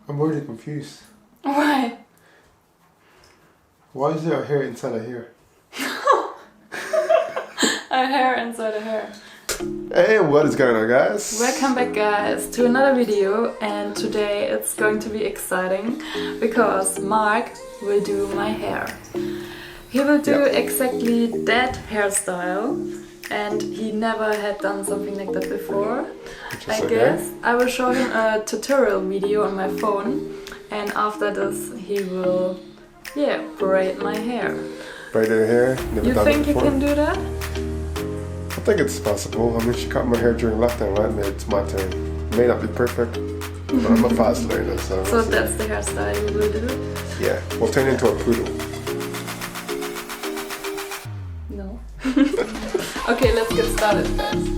I'm already confused. Why? Why is there a hair inside a hair? A hair inside a hair. Hey, what is going on, guys? Welcome back, guys, to another video, and today it's going to be exciting because Mark will do my hair. He will do exactly that hairstyle, and he never had done something like that before. I guess I will show him a tutorial video on my phone, and after this he will, braid my hair. Braid your hair? Never you done think it you can do that? I think it's possible. I mean, she cut my hair during lockdown, right? Maybe it's my turn. It may not be perfect, but I'm a fast learner, so... So that's the hairstyle you will do? Yeah, we'll turn into a poodle. No. Okay, let's get started first.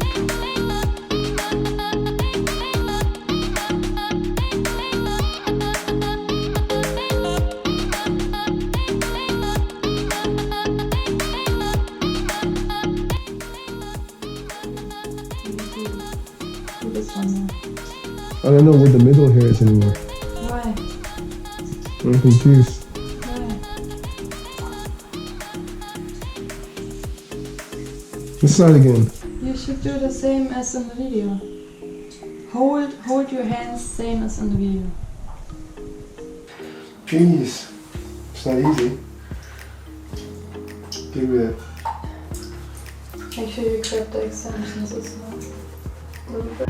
I don't know where the middle hair is anymore. Why? I'm confused. Why? Let's start again. You should do the same as in the video. Hold your hands same as in the video. Jeez, it's not easy. Give me that. Make sure you grab the extensions as well. A little bit.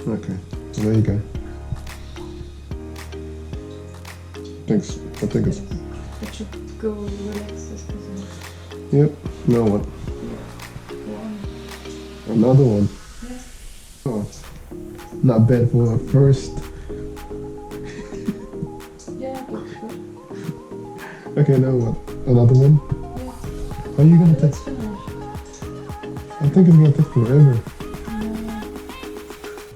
Okay, so there you go. Thanks. I think it's... It should go relax this person. Yep. Now what? One. Another one. Yes. Oh, not bad for a first. Yeah, good. Okay, now what? Another one? Yeah. How are you gonna take? Let's finish. I think it's gonna take forever.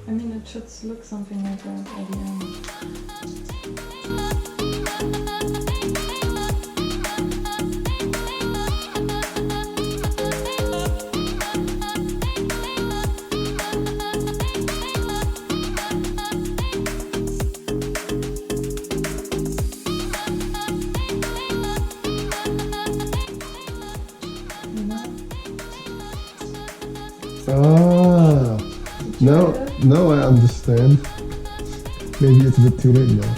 I mean, it should look something like that at the end. Ah, now I understand. Maybe it's a bit too late now.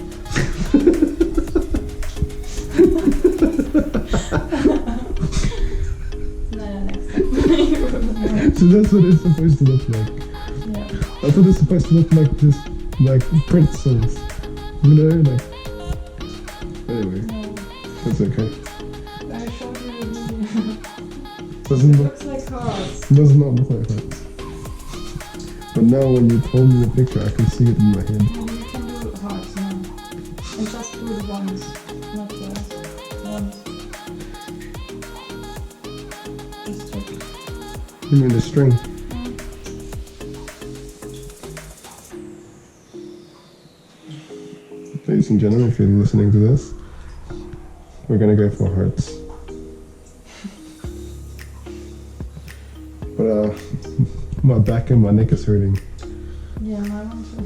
No, next time. So that's what it's supposed to look like. Yeah. I thought it's supposed to look like just like pretzels. You know, like... Anyway, No. that's okay. I showed you the video. Doesn't It look... looks like hearts. Does not look like that. But now when you told me the picture, I can see it in my head. No, you can do hearts now. And just do it once, not twice. Once. Just check. You mean the string? Ladies and gentlemen, if you're listening to this, we're gonna go for hearts. But my back and my neck is hurting. Yeah, my one too.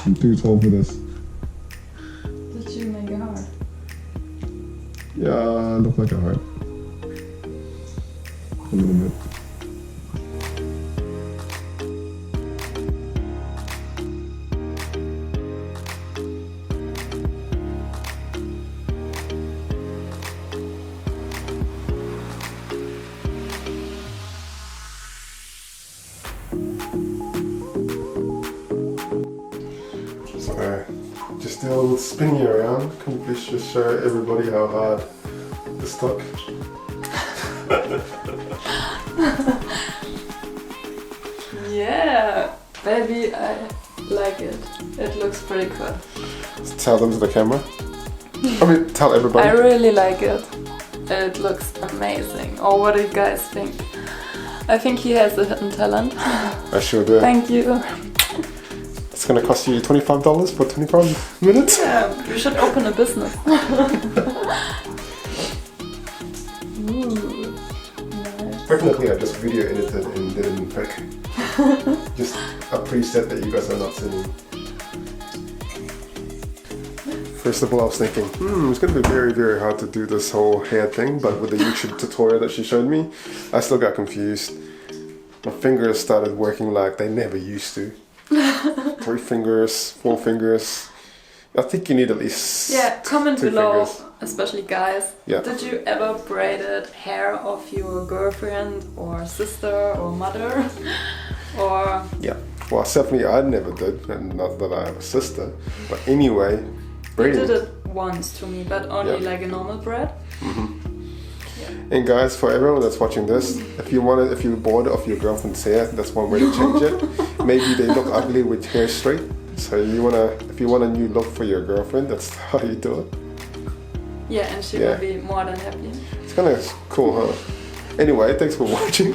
I'm too tall for this. Did you make a heart? Yeah, look like a heart. A little bit. Just still spinning you around. Can you please just show everybody how hard the stuck? Yeah, baby, I like it. It looks pretty cool. Tell them to the camera. I mean, tell everybody. I really like it. It looks amazing. Or what do you guys think? I think he has a hidden talent. I sure do. Thank you. It's gonna cost you $25 for 25 minutes? Yeah, you should open a business. Ooh, nice. Technically, I just video edited and didn't pick. Just a preset that you guys are not seeing. First of all, I was thinking, it's gonna be very, very hard to do this whole hair thing, but with the YouTube tutorial that she showed me, I still got confused. My fingers started working like they never used to. 3 fingers, 4 fingers. I think you need at least comment 2 below, fingers. especially guys. Yeah. Did you ever braided hair of your girlfriend or sister or mother? Or Yeah. Well, definitely I never did, and not that I have a sister. But anyway, you braiding. did it once to me, but only like a normal braid. And guys, for everyone that's watching this, if you're bored of your girlfriend's hair, that's one way to change it. Maybe they look ugly with hair straight. So if you want a new look for your girlfriend, that's how you do it. Yeah, and she will be more than happy. It's kind of cool, huh? Anyway, thanks for watching.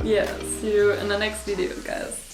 Yeah, see you in the next video, guys.